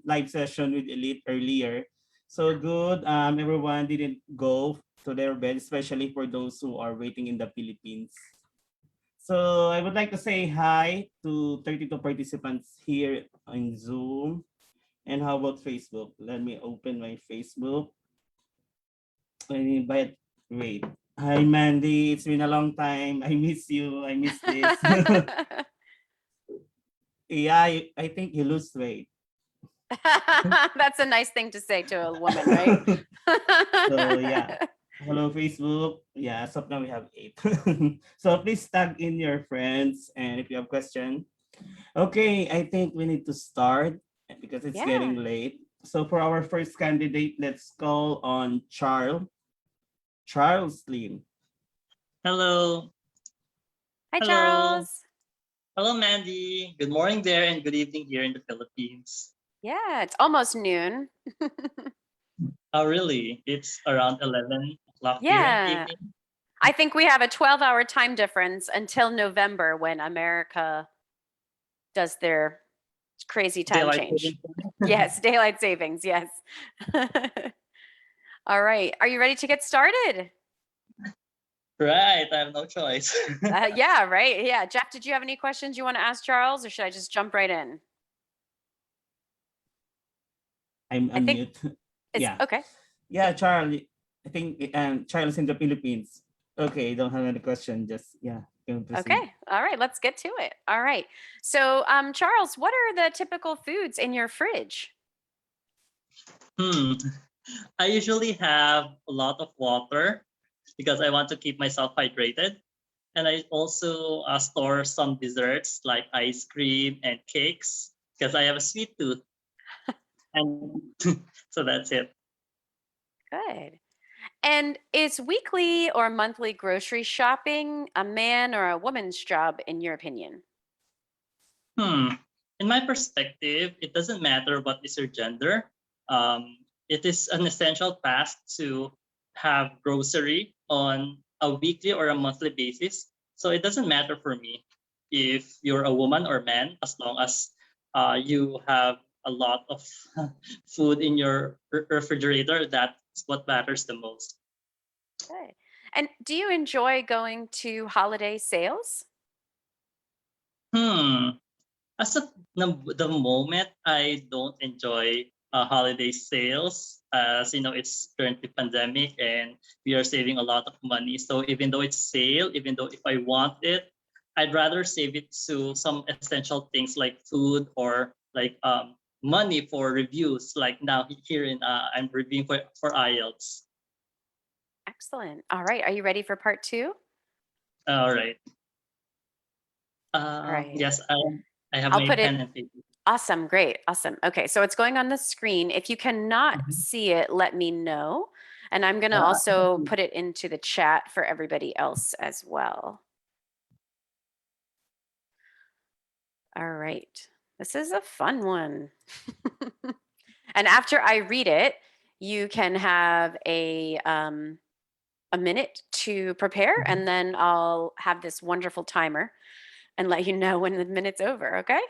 live session with Elite earlier. So good. Everyone didn't go to their bed, especially for those who are waiting in the Philippines. So I would like to say hi to 32 participants here on Zoom. And how about Facebook? Let me open my Facebook. But wait. Hi Mandy, it's been a long time. I miss you. I miss this. Yeah, I think you lose weight. That's a nice thing to say to a woman, right? So yeah. Hello Facebook. Yeah, as of now we have 8. So please tag in your friends and if you have question. Okay, I think we need to start because it's getting Yeah. late. So for our first candidate, let's call on Charles. Charles Lim. Hello. Hi, Hello. Charles. Hello, Mandy. Good morning there and good evening here in the Philippines. Yeah, it's almost noon. Oh, really? It's around 11 o'clock here in the Yeah. evening. I think we have a 12-hour time difference until November when America does their crazy time Daylight change. saving time. Yes, daylight savings. Yes. All right. Are you ready to get started? Right. I have no choice. Yeah, right. Yeah. Jeff, did you have any questions you want to ask Charles or should I just jump right in? I'm I think unmute. it's Yeah. okay. Yeah, Charlie. I think Charles in the Philippines. Okay, don't have any question. Just yeah, can proceed. Okay. All right. Let's get to it. All right. So, Charles, what are the typical foods in your fridge? Hmm. I usually have a lot of water because I want to keep myself hydrated. And I also store some desserts like ice cream and cakes because I have a sweet tooth. And so that's it. Good. And is weekly or monthly grocery shopping a man or a woman's job, in your opinion? Hmm. In my perspective, it doesn't matter what is your gender. It is an essential task to have grocery on a weekly or a monthly basis. So it doesn't matter for me if you're a woman or man, as long as you have a lot of food in your refrigerator. That's what matters the most. Good. And do you enjoy going to holiday sales? Hmm. As of the moment, I don't enjoy holiday sales, as you know it's currently pandemic and we are saving a lot of money. So even though it's sale, even though if I want it, I'd rather save it to some essential things like food or like money for reviews. Like now here in I'm reviewing for Ielts. Excellent. All right. Are you ready for part two? All right. All right. Yes, I have I'll my put it. pen and paper. Awesome. Great. Awesome. Okay. So it's going on the screen. If you cannot Mhm. see it, let me know. And I'm going to also put it into the chat for everybody else as well. All right. This is a fun one. And after I read it, you can have a minute to prepare, and then I'll have this wonderful timer and let you know when the minute's over, okay?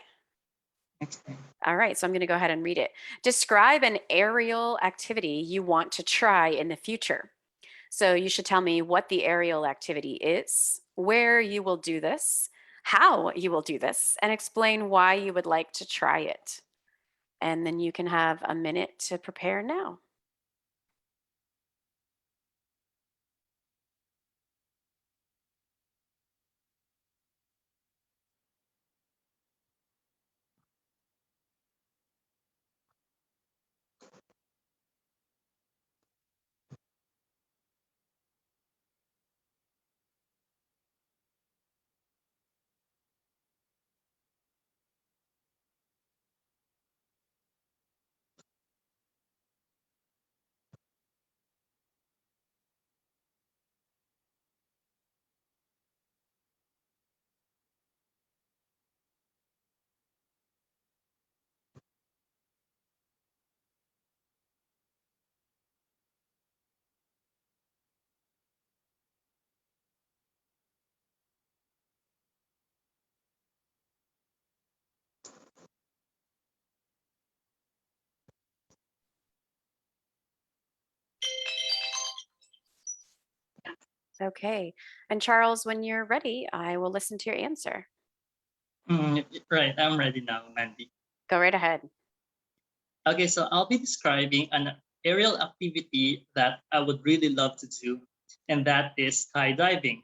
All right, so I'm going to go ahead and read it. Describe an aerial activity you want to try in the future. So you should tell me what the aerial activity is, where you will do this, how you will do this, and explain why you would like to try it. And then you can have a minute to prepare now. Okay. And Charles, when you're ready, I will listen to your answer. Right, I'm ready now, Mandy. Go right ahead. Okay, so I'll be describing an aerial activity that I would really love to do, and that is skydiving.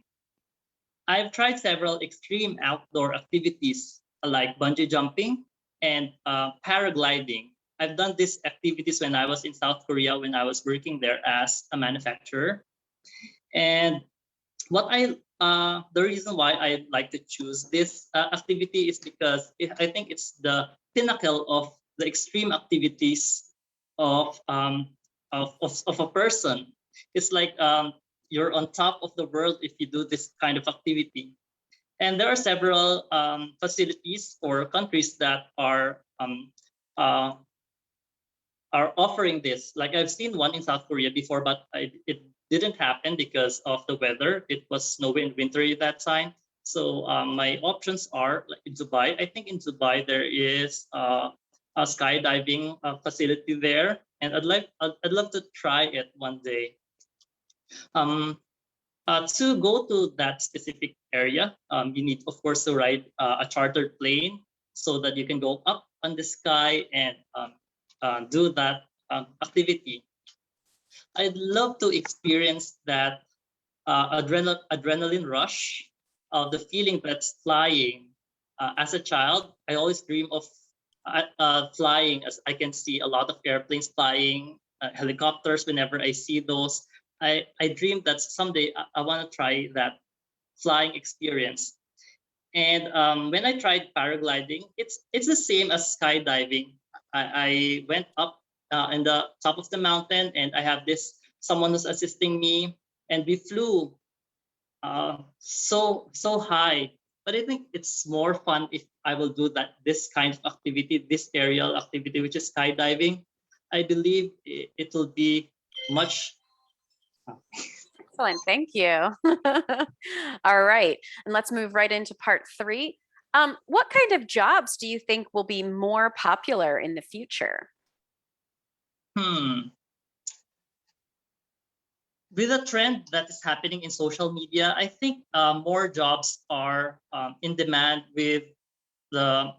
I've tried several extreme outdoor activities like bungee jumping and paragliding. I've done these activities when I was in South Korea when I was working there as a manufacturer. And the reason why I like to choose this activity is because I think it's the pinnacle of the extreme activities of of a person. It's like you're on top of the world if you do this kind of activity. And there are several facilities or countries that uh, are offering this. Like I've seen one in South Korea before, but it didn't happen because of the weather. It was snowy and wintry that time. So my options are like in Dubai. I think in Dubai there is a skydiving facility there, and I'd love to try it one day. Um, to go to that specific area, you need, of course, to ride a chartered plane so that you can go up on the sky and do that activity. I'd love to experience that adrenaline rush of the feeling that's flying. As a child, I always dream of flying, as I can see a lot of airplanes flying, helicopters. Whenever I see those, I dream that someday I want to try that flying experience. And when I tried paragliding, it's the same as skydiving. I went up in the top of the mountain, and I have this someone who's assisting me, and we flew so high. But I think it's more fun if I will do this kind of activity, this aerial activity, which is skydiving. I believe it will be much. Excellent. Thank you. All right. And let's move right into part 3. What kind of jobs do you think will be more popular in the future? Hmm. With the trend that is happening in social media, I think more jobs are in demand with the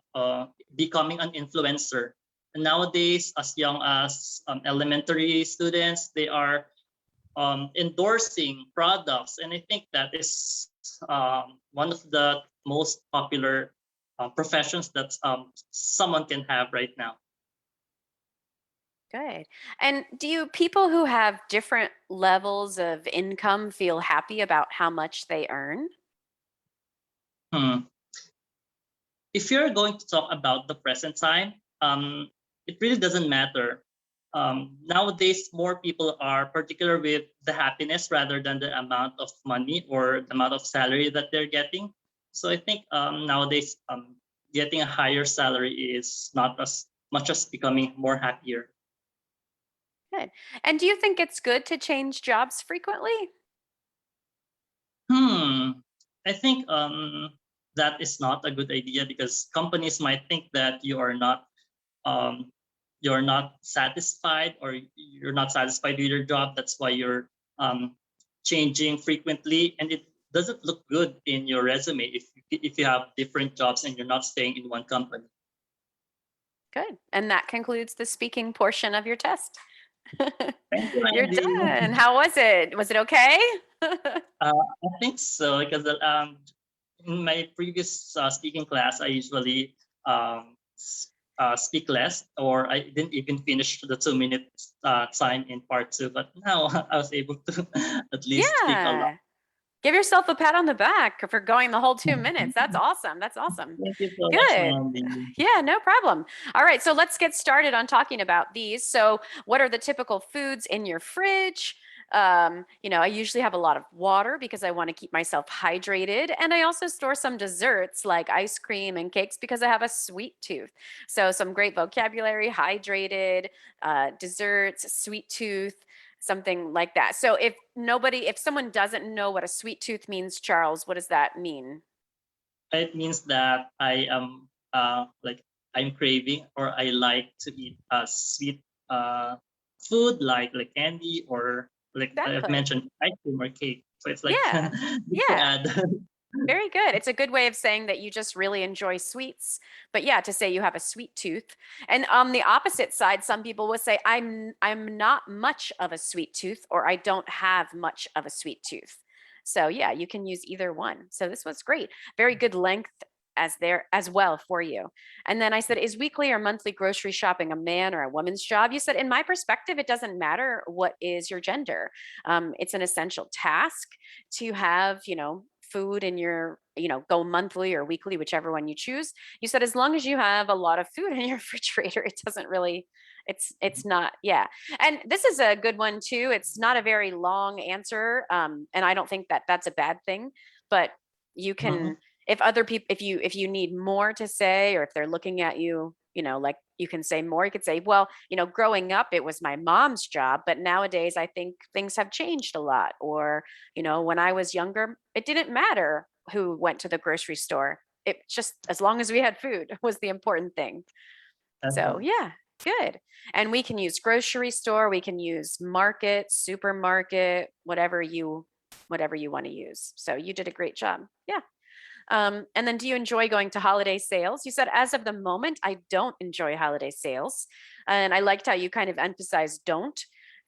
becoming an influencer. And nowadays, as young as elementary students, they are endorsing products, and I think that is one of the most popular professions that someone can have right now. Good. And do people who have different levels of income feel happy about how much they earn? Hmm. If you're going to talk about the present time, it really doesn't matter. Nowadays, more people are particular with the happiness rather than the amount of money or the amount of salary that they're getting. So I think nowadays, getting a higher salary is not as much as becoming more happier. Good. And do you think it's good to change jobs frequently? I think that is not a good idea because companies might think that um, you're not satisfied or you're not satisfied with your job. That's why you're changing frequently, and it doesn't look good in your resume if you have different jobs and you're not staying in one company. Good. And that concludes the speaking portion of your test. Thank you, You're Andy. done. How was it? Was it okay? I think so because in my previous speaking class, I usually speak less, or I didn't even finish the 2 minute time in part 2. But now I was able to at least speak a lot. Yeah. Give yourself a pat on the back for going the whole 2 minutes. That's awesome. That's awesome. Thank you so much, Good. Mandy. Yeah, no problem. All right, so let's get started on talking about these. So, what are the typical foods in your fridge? I usually have a lot of water because I want to keep myself hydrated. And I also store some desserts like ice cream and cakes because I have a sweet tooth. So, some great vocabulary: hydrated, desserts, sweet tooth, something like that. So, if someone doesn't know what a sweet tooth means, Charles, what does that mean? It means that I am like I'm craving or I like to eat sweet food like candy or Like I've Exactly. mentioned, ice cream or cake. So it's like Yeah. just to Yeah. add. Very good. It's a good way of saying that you just really enjoy sweets. But yeah, to say you have a sweet tooth. And on the opposite side, some people will say I'm not much of a sweet tooth, or I don't have much of a sweet tooth. So yeah, you can use either one. So this was great. Very good length as there as well for you. And then I said, is weekly or monthly grocery shopping a man or a woman's job? You said, in my perspective, it doesn't matter what is your gender. It's an essential task to have, food in your, go monthly or weekly, whichever one you choose. You said, as long as you have a lot of food in your refrigerator, it doesn't really, it's not, yeah. And this is a good one too. It's not a very long answer. And I don't think that that's a bad thing, but you Mhm. can, if other people, if you need more to say, or if they're looking at you, like you can say more, you could say, well, growing up, it was my mom's job, but nowadays I think things have changed a lot. Or, when I was younger, it didn't matter who went to the grocery store. It just, as long as we had food was the important thing. That's So all. yeah, good. And we can use grocery store, we can use market, supermarket, whatever you want to use. So you did a great job. Yeah. And then, do you enjoy going to holiday sales? You said, as of the moment, I don't enjoy holiday sales. And I liked how you kind of emphasized don't.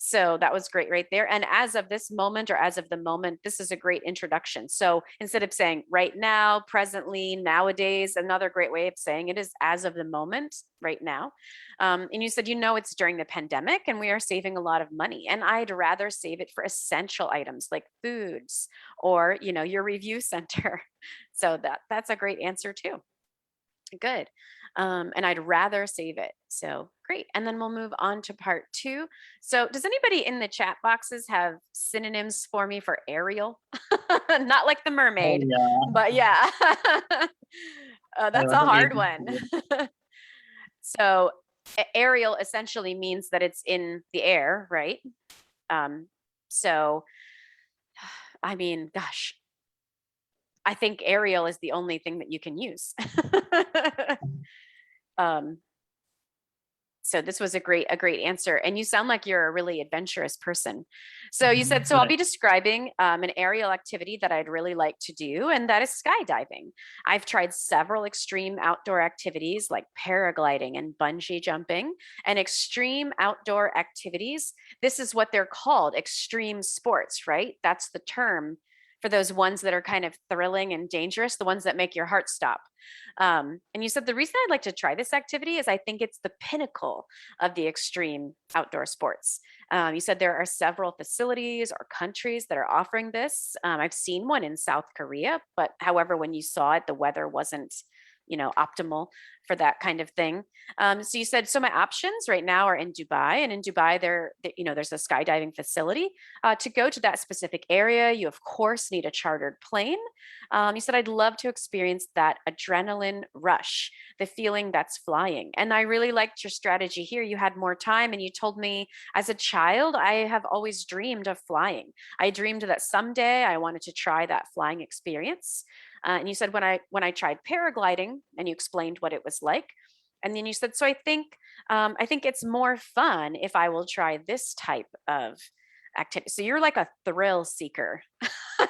So that was great right there. And as of this moment, or as of the moment, this is a great introduction. So instead of saying right now, presently, nowadays, another great way of saying it is as of the moment, right now. And you said, it's during the pandemic and we are saving a lot of money. And I'd rather save it for essential items like foods, or, your review center. So that's a great answer too. Good. And I'd rather save it. So great. And then we'll move on to part 2. So does anybody in the chat boxes have synonyms for me for Ariel? Not like the Oh mermaid, yeah. but yeah. I That's a wasn't hard able one. to. So aerial essentially means that it's in the air, right? So I mean, gosh, I think aerial is the only thing that you can use. um, so this was a great answer, and you sound like you're a really adventurous person. So you said, so I'll Right. be describing an aerial activity that I'd really like to do, and that is skydiving. I've tried several extreme outdoor activities like paragliding and bungee jumping. And extreme outdoor activities, this is what they're called, extreme sports, right? That's the term for those ones that are kind of thrilling and dangerous, the ones that make your heart stop. And you said, the reason I'd like to try this activity is I think it's the pinnacle of the extreme outdoor sports. You said there are several facilities or countries that are offering this. I've seen one in South Korea, but however, when you saw it, the weather wasn't, optimal for that kind of thing. So you said, so my options right now are in Dubai, and in Dubai, there's a skydiving facility. To go to that specific area, you of course need a chartered plane. You said, I'd love to experience that adrenaline rush, the feeling that's flying. And I really liked your strategy here. You had more time, and you told me, as a child, I have always dreamed of flying. I dreamed that someday I wanted to try that flying experience. And you said, when I tried paragliding, and you explained what it was like. And then you said, so I think it's more fun if I will try this type of activity. So you're like a thrill seeker.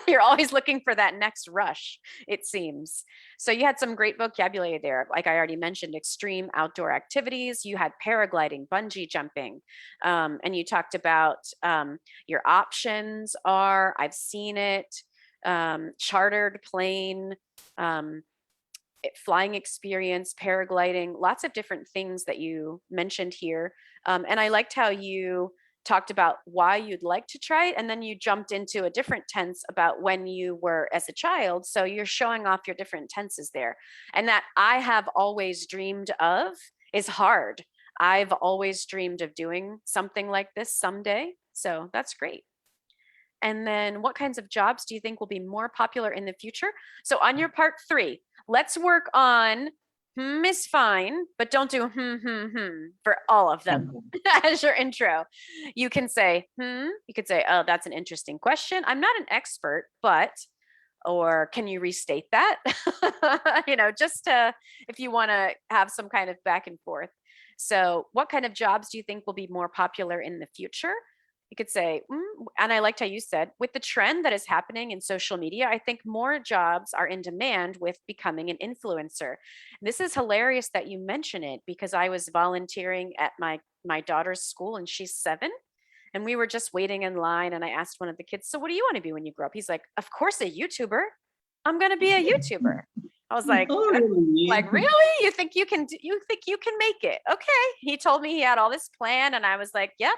You're always looking for that next rush, it seems. So you had some great vocabulary there. Like I already mentioned, extreme outdoor activities. You had paragliding, bungee jumping, and you talked about your options are, I've seen it, chartered plane, um, flying experience, paragliding, lots of different things that you mentioned here. And I liked how you talked about why you'd like to try it, and then you jumped into a different tense about when you were as a child. So you're showing off your different tenses there. And that I have always dreamed of is hard. I've always dreamed of doing something like this someday. So that's great. And then what kinds of jobs do you think will be more popular in the future? So on your part 3, let's work on is fine, but don't do for all of them as your intro. You can say, you could say, oh, that's an interesting question. I'm not an expert, but, or can you restate that? Just to, if you want to have some kind of back and forth. So what kind of jobs do you think will be more popular in the future? You could say, and I liked how you said, with the trend that is happening in social media, I think more jobs are in demand with becoming an influencer. This is hilarious that you mention it because I was volunteering at my daughter's school and she's 7, and we were just waiting in line and I asked one of the kids, "So what do you want to be when you grow up?" He's like, "Of course a YouTuber. I'm going to be a YouTuber." I was like, Oh, really? really? You think you can make it? Okay. He told me he had all this plan and I was like, "Yep."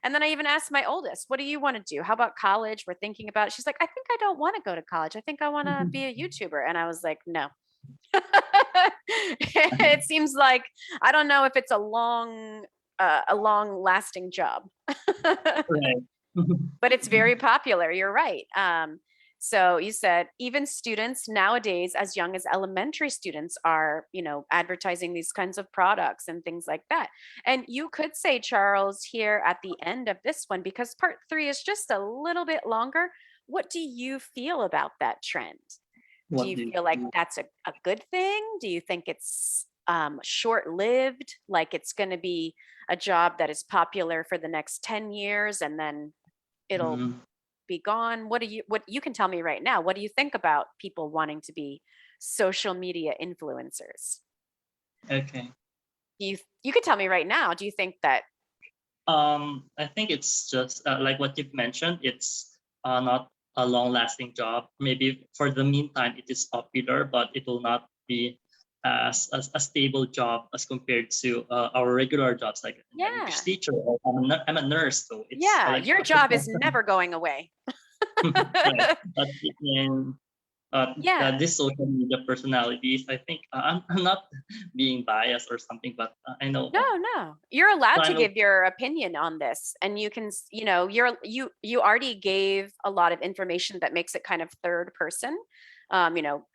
And then I even asked my oldest, "What do you want to do? How about college? We're thinking about it." She's like, "I think I don't want to go to college. I think I want to be a YouTuber." And I was like, "No." It seems like I don't know if it's a long lasting job. Right. But it's very popular. You're right. So you said even students nowadays, as young as elementary students, are, advertising these kinds of products and things like that. And you could say, Charles, here at the end of this one, because part 3 is just a little bit longer. What do you feel about that trend? Do What you do you feel like do? that's a good thing? Do you think it's short lived? Like it's going to be a job that is popular for the next 10 years and then it'll Mm, be gone? What you can tell me right now, what do you think about people wanting to be social media influencers? okay. You could tell me right now, do you think that I think it's just like what you've mentioned. It's not a long-lasting job. Maybe for the meantime, it is popular, but it will not be as a stable job as compared to our regular jobs, like an English yeah, teacher or I'm a nurse, so it's yeah, like your job is never going away. right. But in Yeah. this social media personalities, I think I'm not being biased or something, but I know No, no. You're allowed to kind of give your opinion on this and you can, you already gave a lot of information that makes it kind of third person. You know,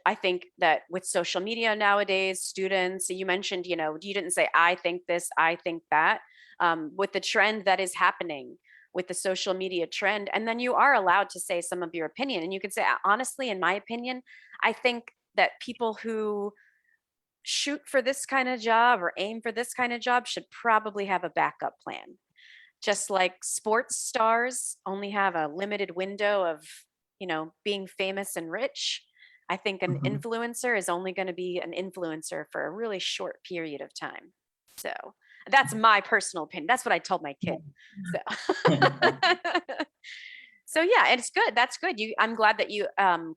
I think that with social media nowadays, students, you mentioned, you didn't say, "I think this, I think that," with the trend that is happening with the social media trend. And then you are allowed to say some of your opinion. And you can say, honestly, in my opinion, I think that people who shoot for this kind of job or aim for this kind of job should probably have a backup plan. Just like sports stars only have a limited window of, being famous and rich. I think an Mhm. influencer is only going to be an influencer for a really short period of time. So that's my personal opinion. That's what I told my kid. So so yeah, it's good. That's good. I'm glad that you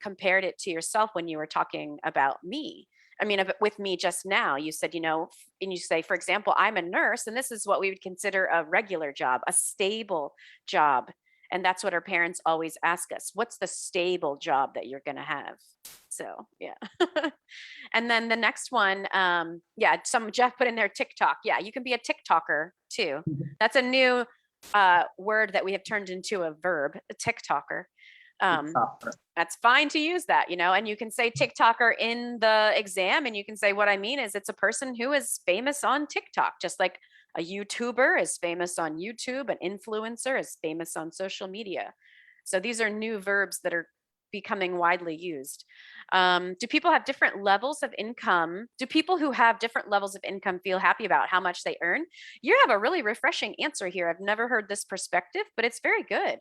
compared it to yourself when you were talking about me. I mean, with me just now, you said, and you say, for example, I'm a nurse, and this is what we would consider a regular job, a stable job. And that's what our parents always ask us. What's the stable job that you're going to have? So, yeah. And then the next one, yeah, some Jeff put in there TikTok. Yeah, you can be a TikToker too. That's a new word that we have turned into a verb, a TikToker. It's tougher. That's fine to use that, and you can say TikToker in the exam, and you can say, what I mean is it's a person who is famous on TikTok, just like a YouTuber is famous on YouTube, an influencer is famous on social media. So these are new verbs that are becoming widely used. Do people have different levels of income? Do people who have different levels of income feel happy about how much they earn? You have a really refreshing answer here. I've never heard this perspective, but it's very good.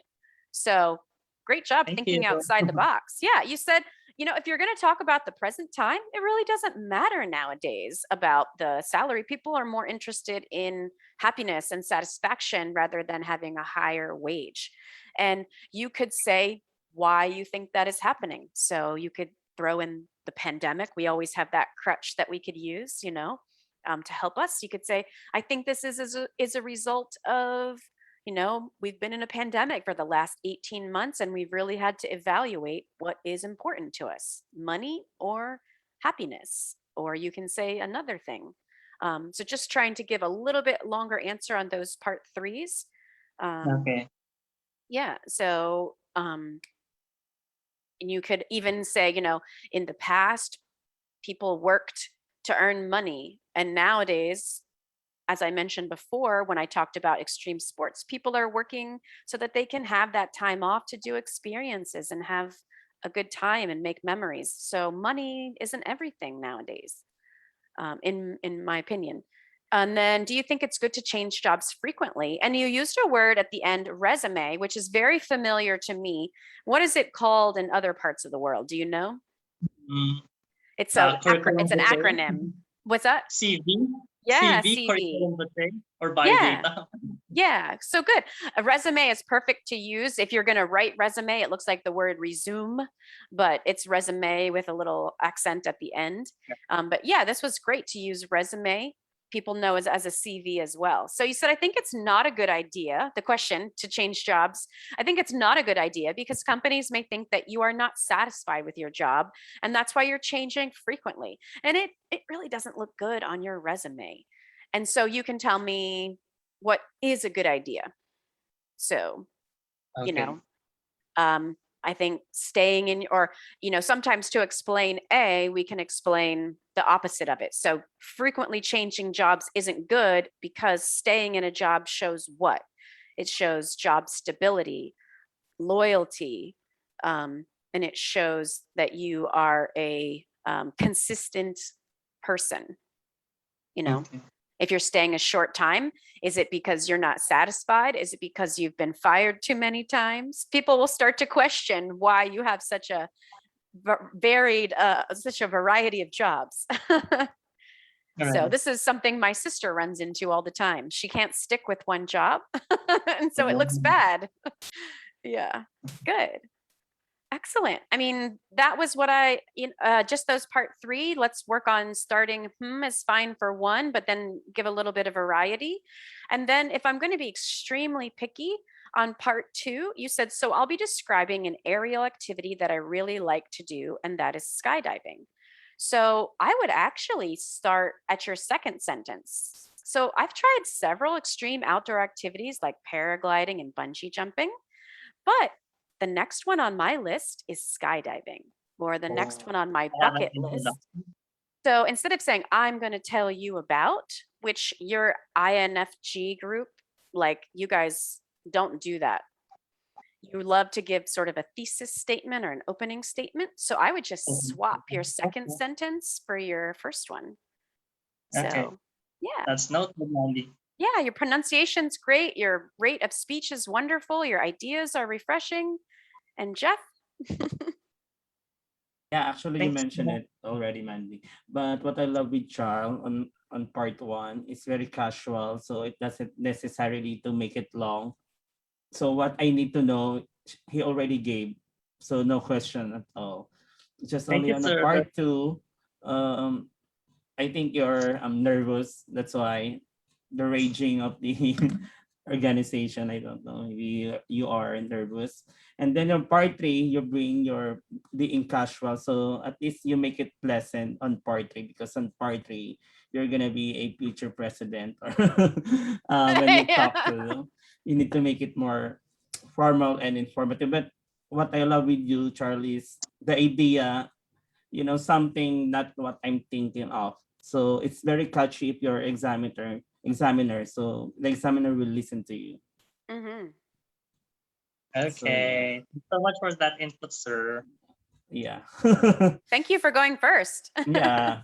So great job Thank you. thinking outside the box. Yeah, you said, if you're going to talk about the present time, it really doesn't matter nowadays about the salary. People are more interested in happiness and satisfaction rather than having a higher wage. And you could say why you think that is happening. So you could throw in the pandemic. We always have that crutch that we could use, to help us. You could say, I think this is a result of, we've been in a pandemic for the last 18 months and we've really had to evaluate what is important to us, money or happiness. Or you can say another thing. So just trying to give a little bit longer answer on those part threes. Okay. Yeah. So, and you could even say, in the past, people worked to earn money. And nowadays, as I mentioned before, when I talked about extreme sports, people are working so that they can have that time off to do experiences and have a good time and make memories. So money isn't everything nowadays, in my opinion. And then, do you think it's good to change jobs frequently? And you used a word at the end, resume, which is very familiar to me. What is it called in other parts of the world? Do you know? Mm, It's curriculum it's an vitae, acronym. What's that? CV, Yeah, CV, CV. curriculum vitae, or Yeah. biodata. Yeah, so good. A resume is perfect to use if you're going to write resume. It looks like the word resume, but it's resume with a little accent at the end. But yeah, this was great to use resume. People know as a CV as well. So you said, I think it's not a good idea. The question to change jobs, I think it's not a good idea because companies may think that you are not satisfied with your job, and that's why you're changing frequently. And it really doesn't look good on your resume. And so you can tell me what is a good idea. So, you Okay. know, I think staying in, or, sometimes to explain A, we can explain the opposite of it. So frequently changing jobs isn't good because staying in a job shows what? It shows job stability, loyalty, and it shows that you are a consistent person, you know. Okay. If you're staying a short time, is it because you're not satisfied? Is it because you've been fired too many times? People will start to question why you have such a such a variety of jobs. All So right. this is something my sister runs into all the time. She can't stick with one job, and so it looks bad. Yeah, good. Excellent. I mean, that was what just those part three. Let's work on starting is fine for one, but then give a little bit of variety. And then if I'm going to be extremely picky on part two, you said, so I'll be describing an aerial activity that I really like to do, and that is skydiving. So I would actually start at your second sentence. So I've tried several extreme outdoor activities like paragliding and bungee jumping, but the next one on my list is skydiving, or the next one on my I have an bucket list. introduction. So instead of saying, I'm going to tell you about, which your INFG group, like you guys don't do that. You love to give sort of a thesis statement or an opening statement. So I would just swap your second sentence for your first one. Okay. So yeah. That's noted, Mandy. Yeah, your pronunciation's great. Your rate of speech is wonderful. Your ideas are refreshing. And Jeff? Yeah, actually you Thanks. mentioned it already, Mandy. But what I love with Charles on part one is very casual, so it doesn't necessarily to make it long. So what I need to know, he already gave. So no question at all. Just Thank only you, on the sir. part two, um, I think you're nervous. That's why the raging of the organization. I don't know. Maybe you are nervous. And then on part three, you bring your being casual. So at least you make it pleasant on part three because on part three, you're gonna be a future president. Or when you talk to them, you need to make it more formal and informative. But what I love with you, Charlie, is the idea, something not what I'm thinking of. So it's very catchy if you're examiner. So the examiner will listen to you. Mm-hmm. So yeah. Okay. Thanks so much for that input, sir. Yeah. Thank you for going first. Yeah.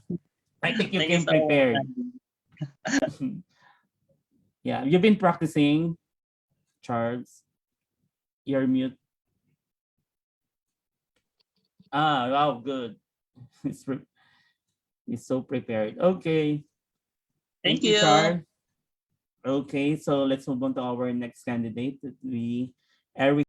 I think you Thank you came so much, prepared. Mandy. Yeah. You've been practicing, Charles. You're mute. Ah, wow, good. He's, he's so prepared. Okay. Thank Thank you, you. Charles. Okay, so let's move on to our next candidate. That we Eric